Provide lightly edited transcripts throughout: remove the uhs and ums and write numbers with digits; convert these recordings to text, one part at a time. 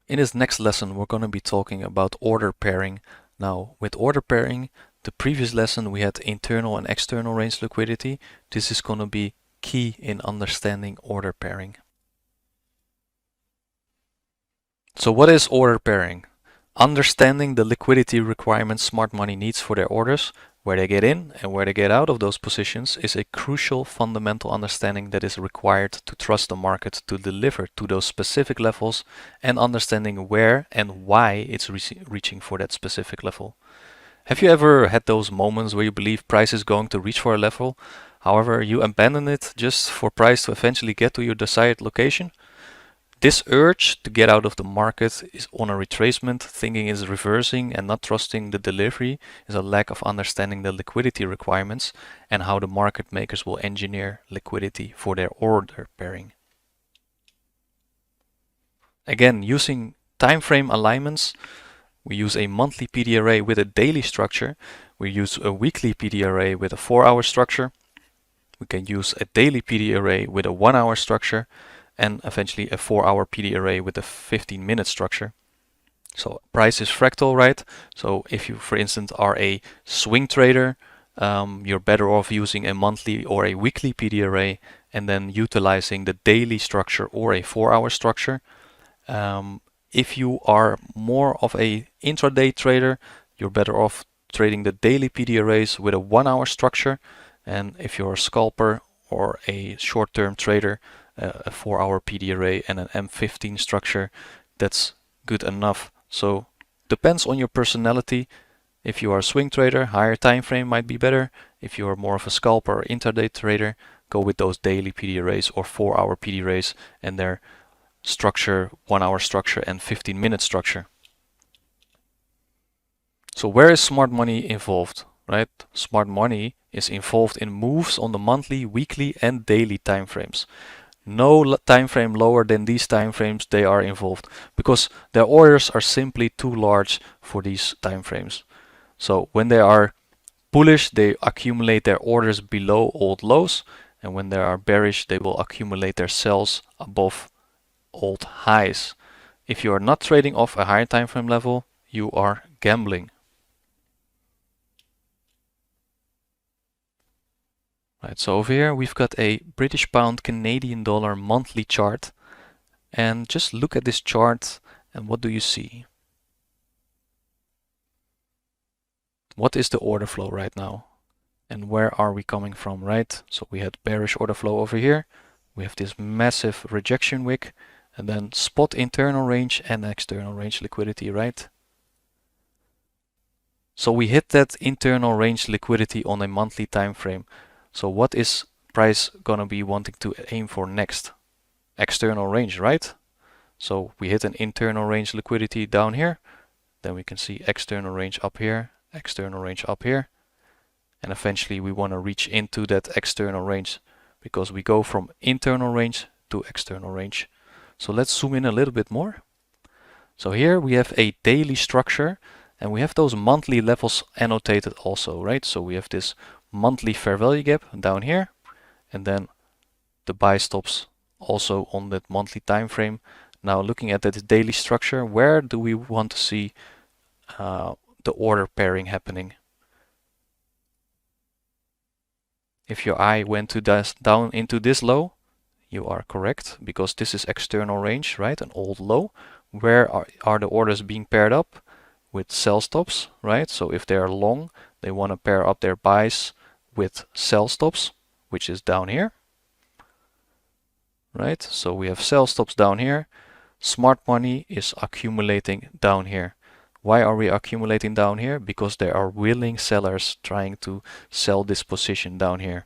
In this next lesson, we're going to be talking about order pairing. Now, with order pairing, the previous lesson we had internal and external range liquidity. This is going to be key in understanding order pairing. So what is order pairing? Understanding the liquidity requirements smart money needs for their orders, where they get in and where they get out of those positions, is a crucial fundamental understanding that is required to trust the market to deliver to those specific levels, and understanding where and why it's reaching for that specific level. Have you ever had those moments where you believe price is going to reach for a level, however you abandon it just for price to eventually get to your desired location? This urge to get out of the market is on a retracement, thinking is reversing and not trusting the delivery is a lack of understanding the liquidity requirements and how the market makers will engineer liquidity for their order pairing. Again, using time frame alignments, we use a monthly PD array with a daily structure. We use a weekly PD array with a 4-hour structure. We can use a daily PD array with a 1-hour structure, and eventually a 4-hour PD array with a 15-minute structure. So price is fractal, right? So if you, for instance, are a swing trader, you're better off using a monthly or a weekly PD array and then utilizing the daily structure or a 4-hour structure. If you are more of a intraday trader, you're better off trading the daily PD arrays with a 1-hour structure. And if you're a scalper or a short-term trader, a 4-hour PD array and an M15 structure, that's good enough. So depends on your personality. If you are a swing trader, higher time frame might be better. If you are more of a scalper or intraday trader, go with those daily PD arrays or 4-hour PD arrays and their structure, 1-hour structure and 15-minute structure. So where is smart money involved, right? Smart money is involved in moves on the monthly, weekly and daily time frames. No time frame lower than these time frames they are involved, because their orders are simply too large for these time frames. So when they are bullish, they accumulate their orders below old lows, and when they are bearish, they will accumulate their sells above old highs. If you are not trading off a higher time frame level, you are gambling. Right, so over here we've got a British pound Canadian dollar monthly chart, and just look at this chart and what do you see? What is the order flow right now? And where are we coming from, right? So we had bearish order flow over here. We have this massive rejection wick and then spot internal range and external range liquidity, right? So we hit that internal range liquidity on a monthly time frame. So what is price gonna be wanting to aim for next? External range, right? So we hit an internal range liquidity down here. Then we can see external range up here, external range up here. And eventually we want to reach into that external range because we go from internal range to external range. So let's zoom in a little bit more. So here we have a daily structure and we have those monthly levels annotated also, right? So we have this monthly fair value gap down here, and then the buy stops also on that monthly time frame. Now looking at that daily structure, where do we want to see the order pairing happening? If your eye went to down into this low, you are correct, because this is external range, right? An old low. Where are the orders being paired up? With sell stops, right? So if they are long, they want to pair up their buys with sell stops, which is down here, right? So we have sell stops down here. Smart money is accumulating down here. Why are we accumulating down here? Because there are willing sellers trying to sell this position down here.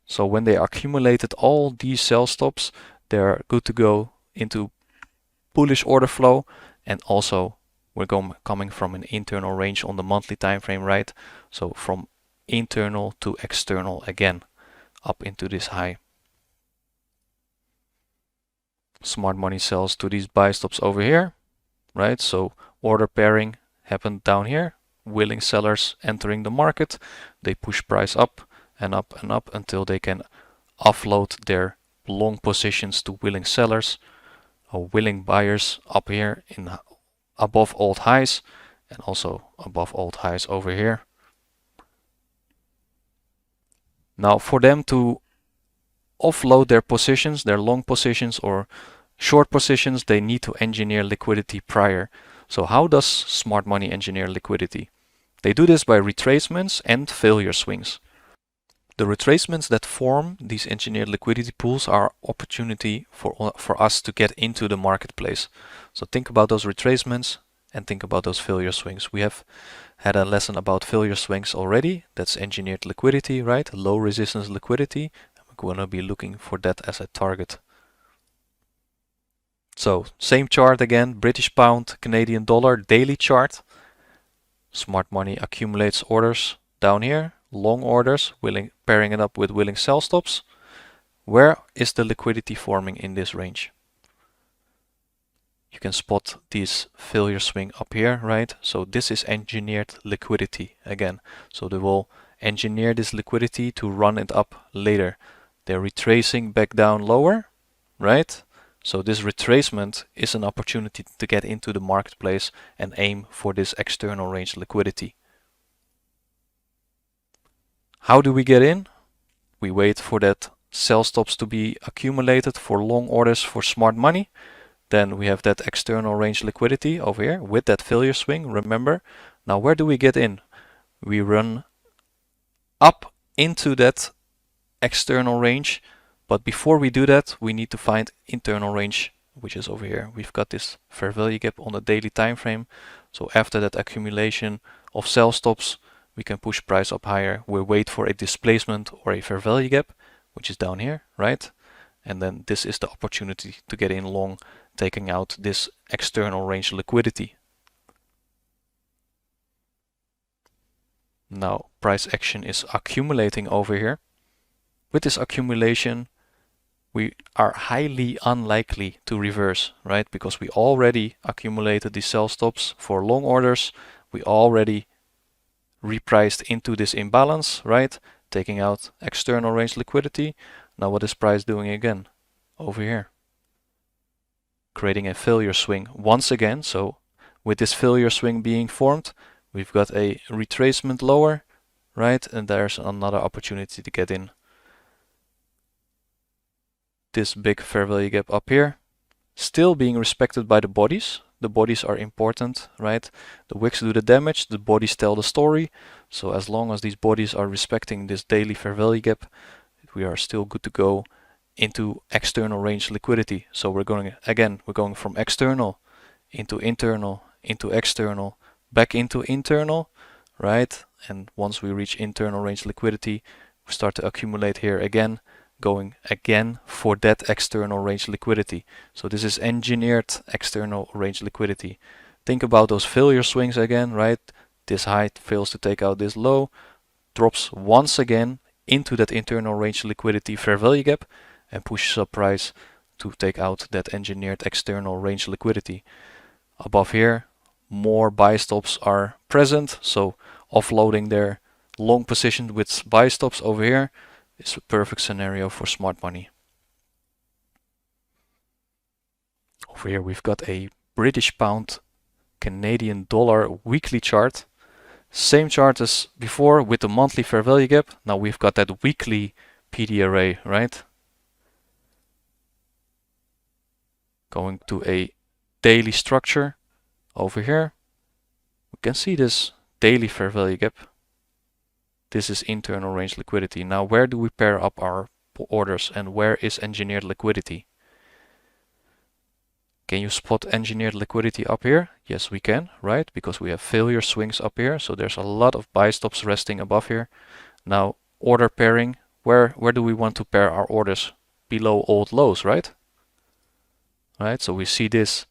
So when they accumulated all these sell stops, they're good to go into bullish order flow, and also we're coming from an internal range on the monthly time frame, right? So from internal to external again, up into this high. Smart money sells to these buy stops over here, right? So order pairing happened down here. Willing sellers entering the market. They push price up and up and up until they can offload their long positions to willing sellers. willing buyers up here in above old highs and also above old highs over here. Now for them to offload their positions, their long positions or short positions, they need to engineer liquidity prior. So how does smart money engineer liquidity? They do this by retracements and failure swings. The retracements that form these engineered liquidity pools are opportunity for us to get into the marketplace. So think about those retracements and think about those failure swings. We have had a lesson about failure swings already. That's engineered liquidity, right? Low resistance liquidity. We're going to be looking for that as a target. So same chart again, British pound, Canadian dollar, daily chart. Smart money accumulates orders down here, long orders, pairing it up with willing sell stops. Where is the liquidity forming in this range? You can spot this failure swing up here, right? So this is engineered liquidity again. So they will engineer this liquidity to run it up later. They're retracing back down lower, right? So this retracement is an opportunity to get into the marketplace and aim for this external range liquidity. How do we get in? We wait for that sell stops to be accumulated for long orders for smart money. Then we have that external range liquidity over here with that failure swing, remember. Now where do we get in? We run up into that external range, but before we do that, we need to find internal range, which is over here. We've got this fair value gap on the daily time frame. So after that accumulation of sell stops, we can push price up higher. We wait for a displacement or a fair value gap, which is down here, right? And then this is the opportunity to get in long, taking out this external range liquidity. Now price action is accumulating over here. With this accumulation, we are highly unlikely to reverse, right? Because we already accumulated the sell stops for long orders. We already repriced into this imbalance, right? Taking out external range liquidity. Now what is price doing again? Over here. Creating a failure swing once again. So with this failure swing being formed, we've got a retracement lower, right? And there's another opportunity to get in. This big fair value gap up here, still being respected by the bodies. The bodies are important, right? The wicks do the damage, the bodies tell the story. So as long as these bodies are respecting this daily fair value gap, we are still good to go into external range liquidity. So we're going from external into internal, into external, back into internal, right? And once we reach internal range liquidity, we start to accumulate here again, going again for that external range liquidity. So this is engineered external range liquidity. Think about those failure swings again, right? This high fails to take out this low, drops once again into that internal range liquidity fair value gap and pushes up price to take out that engineered external range liquidity. Above here, more buy stops are present, so offloading their long position with buy stops over here is a perfect scenario for smart money. Over here we've got a British pound Canadian dollar weekly chart. Same chart as before with the monthly fair value gap. Now we've got that weekly PD array, right? Going to a daily structure over here. We can see this daily fair value gap. This is internal range liquidity. Now where do we pair up our orders and where is engineered liquidity? Can you spot engineered liquidity up here? Yes, we can, right? Because we have failure swings up here. So there's a lot of buy stops resting above here. Now order pairing, where do we want to pair our orders? Below old lows, right? Right, so we see this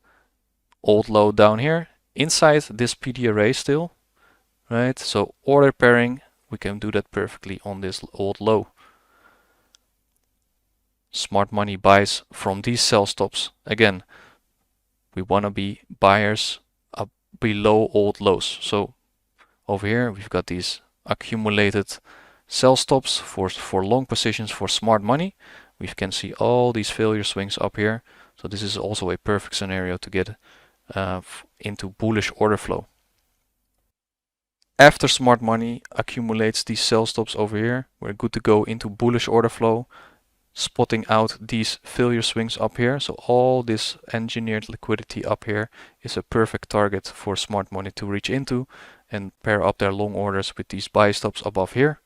old low down here inside this PD array still, right? So order pairing, we can do that perfectly on this old low. Smart money buys from these sell stops. Again, we want to be buyers up below old lows. So over here we've got these accumulated sell stops for long positions for smart money. We can see all these failure swings up here. So this is also a perfect scenario to get into bullish order flow. After smart money accumulates these sell stops over here, we're good to go into bullish order flow, spotting out these failure swings up here. So all this engineered liquidity up here is a perfect target for smart money to reach into and pair up their long orders with these buy stops above here.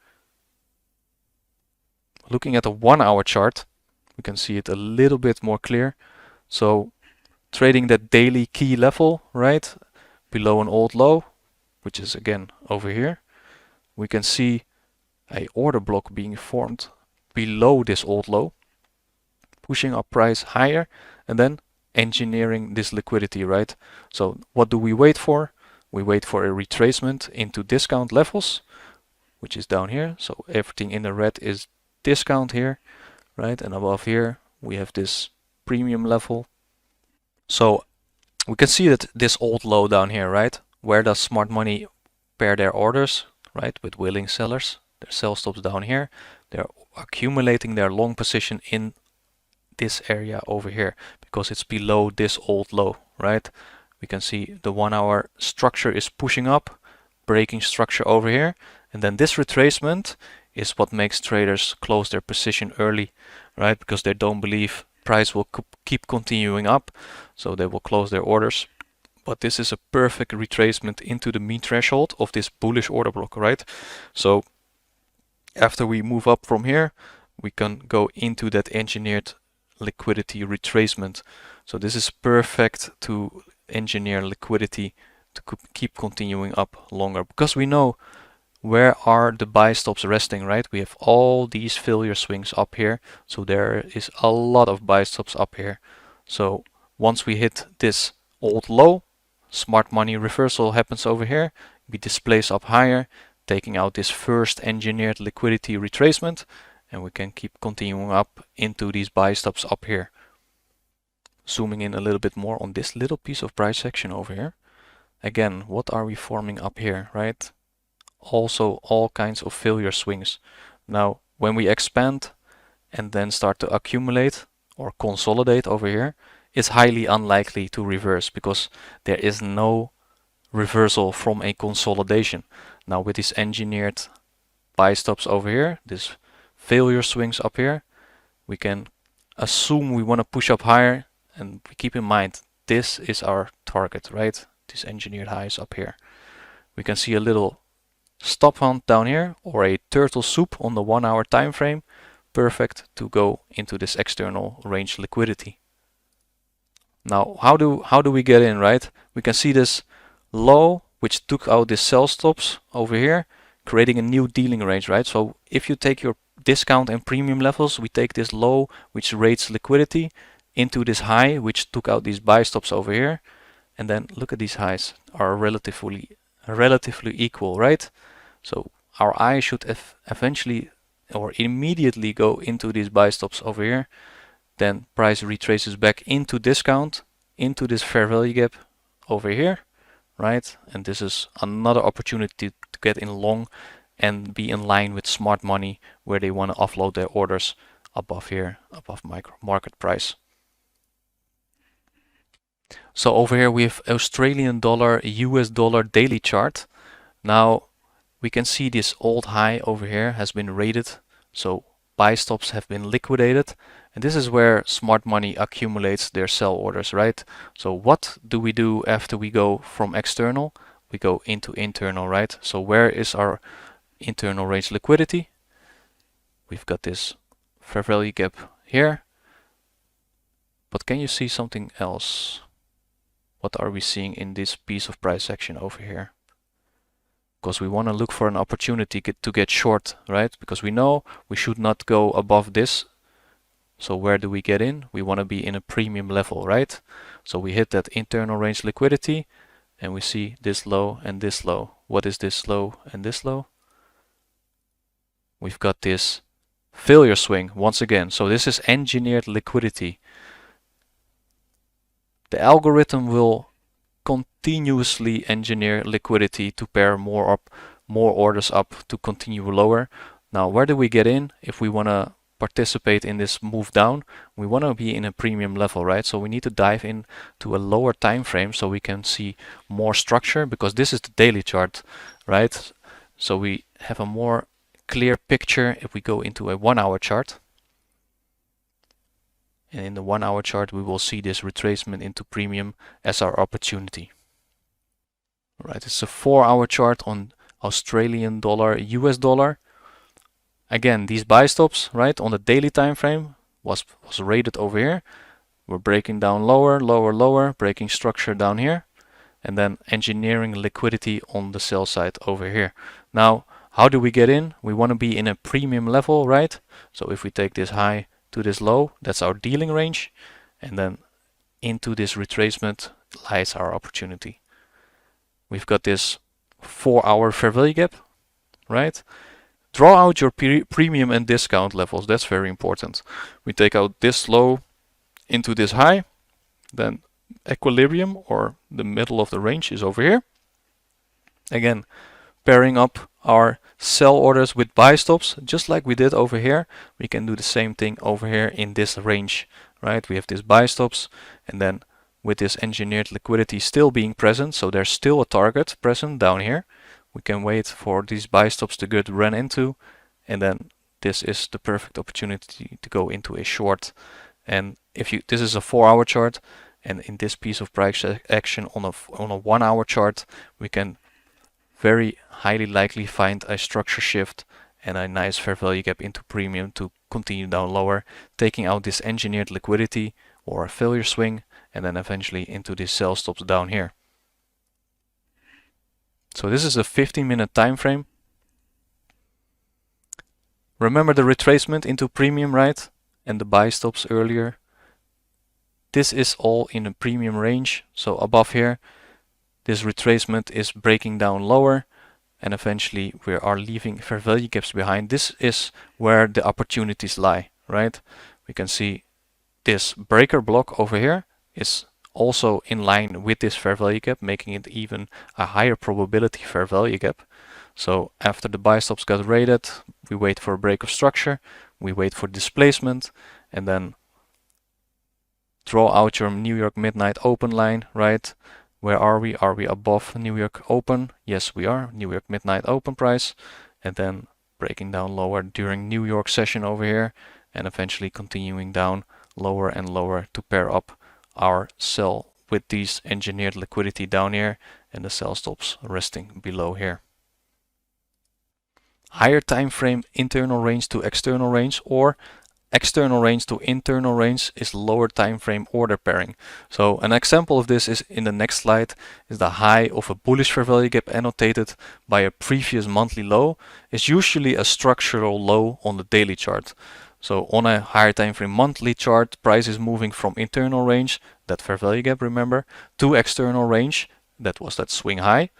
Looking at the 1 hour chart, we can see it a little bit more clear. So trading that daily key level, right, below an old low, which is again over here, we can see a order block being formed below this old low, pushing up price higher and then engineering this liquidity, right? So what do we wait for? We wait for a retracement into discount levels, which is down here. So everything in the red is discount here, right? And above here we have this premium level. So we can see that this old low down here, right? Where does smart money pair their orders, right? With willing sellers. Their sell stops down here. They're accumulating their long position in this area over here because it's below this old low, right? We can see the 1 hour structure is pushing up, breaking structure over here, and then this retracement is what makes traders close their position early, right? Because they don't believe price will keep continuing up, so they will close their orders. But this is a perfect retracement into the mean threshold of this bullish order block, right? So after we move up from here, we can go into that engineered liquidity retracement. So this is perfect to engineer liquidity to keep continuing up longer, because we know where are the buy stops resting, right? We have all these failure swings up here, so there is a lot of buy stops up here. So once we hit this old low, smart money reversal happens over here, we displace up higher, taking out this first engineered liquidity retracement, and we can keep continuing up into these buy stops up here. Zooming in a little bit more on this little piece of price action over here. Again, what are we forming up here, right? Also all kinds of failure swings. Now, when we expand and then start to accumulate or consolidate over here, it's highly unlikely to reverse because there is no reversal from a consolidation. Now with these engineered buy stops over here, this failure swings up here, we can assume we want to push up higher, and we keep in mind this is our target, right? These engineered highs up here. We can see a little stop hunt down here or a turtle soup on the 1 hour time frame, perfect to go into this external range liquidity. Now how do we get in, right? We can see this low which took out the sell stops over here, creating a new dealing range, right? So if you take your discount and premium levels, we take this low which rates liquidity into this high which took out these buy stops over here, and then look at these highs are relatively equal, right? So our eye should eventually or immediately go into these buy stops over here. Then price retraces back into discount, into this fair value gap over here, right? And this is another opportunity to get in long and be in line with smart money where they want to offload their orders above here, above market price. So over here we have Australian dollar, US dollar daily chart. Now we can see this old high over here has been rated, so buy stops have been liquidated, and this is where smart money accumulates their sell orders, right? So what do we do after we go from external? We go into internal, right? So where is our internal range liquidity? We've got this fair value gap here, but can you see something else? What are we seeing in this piece of price action over here? Because we want to look for an opportunity to get short, right? Because we know we should not go above this. So where do we get in? We want to be in a premium level, right? So we hit that internal range liquidity and we see this low and this low. What is this low and this low? We've got this failure swing once again. So this is engineered liquidity. The algorithm will continuously engineer liquidity to pair more orders up to continue lower. Now where do we get in if we want to participate in this move down, we want to be in a premium level, right? So we need to dive in to a lower time frame so we can see more structure, because this is the daily chart, right? So we have a more clear picture if we go into a 1 hour chart. And in the 1 hour chart, we will see this retracement into premium as our opportunity. All right, it's a 4 hour chart on Australian dollar, US dollar. Again, these buy stops, right, on the daily time frame was rated over here. We're breaking down lower, lower, lower, breaking structure down here, and then engineering liquidity on the sell side over here. Now, how do we get in? We want to be in a premium level, right? So if we take this high to this low, that's our dealing range, and then into this retracement lies our opportunity. We've got this 4 hour fair value gap, right? Draw out your premium and discount levels. That's very important. We take out this low into this high, then equilibrium or the middle of the range is over here. Again, pairing up our sell orders with buy stops, just like we did over here. We can do the same thing over here in this range, right? We have this buy stops, and then with this engineered liquidity still being present, so there's still a target present down here. We can wait for these buy stops to get run into, and then this is the perfect opportunity to go into a short. And if you, this is a 4 hour chart, and in this piece of price action on a 1 hour chart, we can very highly likely find a structure shift and a nice fair value gap into premium to continue down lower, taking out this engineered liquidity or a failure swing, and then eventually into these sell stops down here. So this is a 15-minute time frame. Remember the retracement into premium, right? And the buy stops earlier. This is all in a premium range. So above here, this retracement is breaking down lower, and eventually we are leaving fair value gaps behind. This is where the opportunities lie, right? We can see this breaker block over here is also in line with this fair value gap, making it even a higher probability fair value gap. So after the buy stops got rated, we wait for a break of structure, we wait for displacement, and then draw out your New York midnight open line, right? Where are we? Are we above New York open? Yes, we are. New York midnight open price, and then breaking down lower during New York session over here, and eventually continuing down lower and lower to pair up our sell with these engineered liquidity down here and the sell stops resting below here. Higher time frame internal range to external range, or external range to internal range, is lower time frame order pairing. So an example of this is in the next slide, is the high of a bullish fair value gap annotated by a previous monthly low is usually a structural low on the daily chart. So on a higher time frame monthly chart, price is moving from internal range, that fair value gap, remember, to external range, that was that swing high.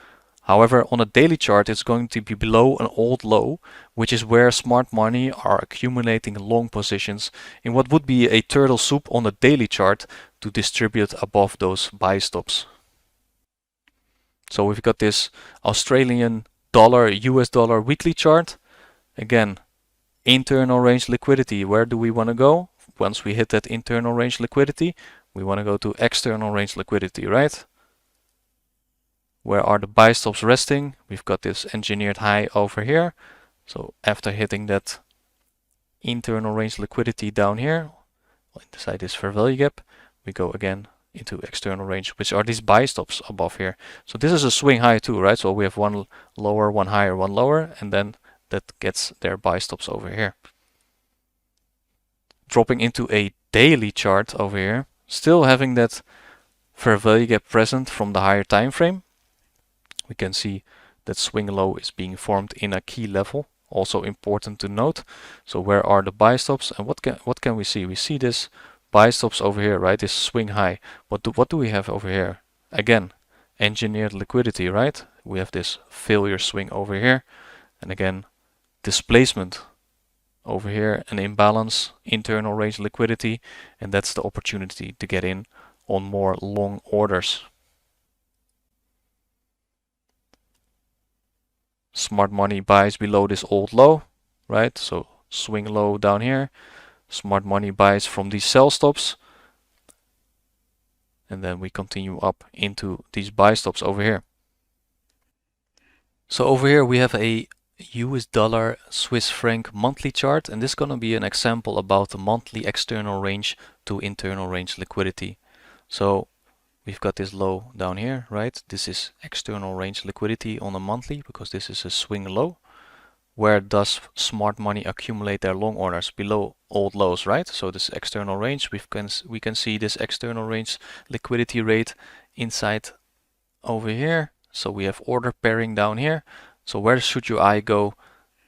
However, on a daily chart, it's going to be below an old low, which is where smart money are accumulating long positions in what would be a turtle soup on a daily chart to distribute above those buy stops. So we've got this Australian dollar, US dollar weekly chart. Again, internal range liquidity. Where do we want to go? Once we hit that internal range liquidity, we want to go to external range liquidity, right? Where are the buy stops resting? We've got this engineered high over here. So after hitting that internal range liquidity down here, inside this fair value gap, we go again into external range, which are these buy stops above here. So this is a swing high too, right? So we have one lower, one higher, one lower, and then that gets their buy stops over here. Dropping into a daily chart over here, still having that fair value gap present from the higher time frame. We can see that swing low is being formed in a key level, also important to note. So where are the buy stops, and what can we see? We see this buy stops over here, right? This swing high. What do we have over here? Again, engineered liquidity, right? We have this failure swing over here, and again, displacement over here, an imbalance, internal range liquidity, and that's the opportunity to get in on more long orders. Smart money buys below this old low, right? So swing low down here. Smart money buys from these sell stops, and then we continue up into these buy stops over here. So over here we have a US dollar Swiss franc monthly chart, and this is going to be an example about the monthly external range to internal range liquidity. So we've got this low down here, right? This is external range liquidity on a monthly because this is a swing low. Where does smart money accumulate their long orders? Below old lows, right? So this external range, we can see this external range liquidity rate inside over here. So we have order pairing down here. So where should your eye go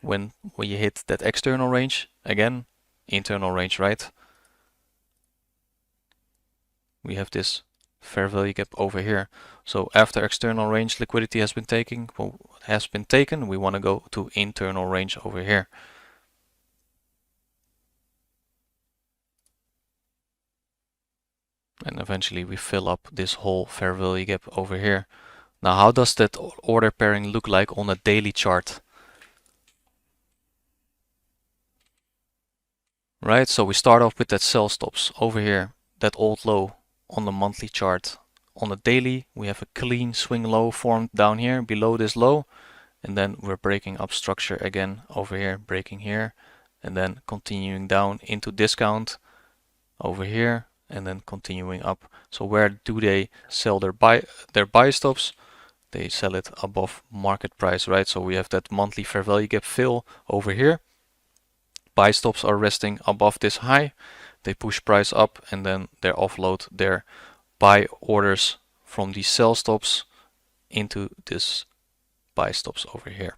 when you hit that external range? Again, internal range, right? We have this fair value gap over here. So after external range liquidity has been taken, we want to go to internal range over here. And eventually we fill up this whole fair value gap over here. Now how does that order pairing look like on a daily chart? Right, so we start off with that sell stops over here, that old low on the monthly chart. On the daily, we have a clean swing low formed down here below this low, and then we're breaking up structure again over here, breaking here, and then continuing down into discount over here, and then continuing up. So where do they sell their buy stops? They sell it above market price, right? So we have that monthly fair value gap fill over here. Buy stops are resting above this high. They push price up and then they offload their buy orders from these sell stops into this buy stops over here.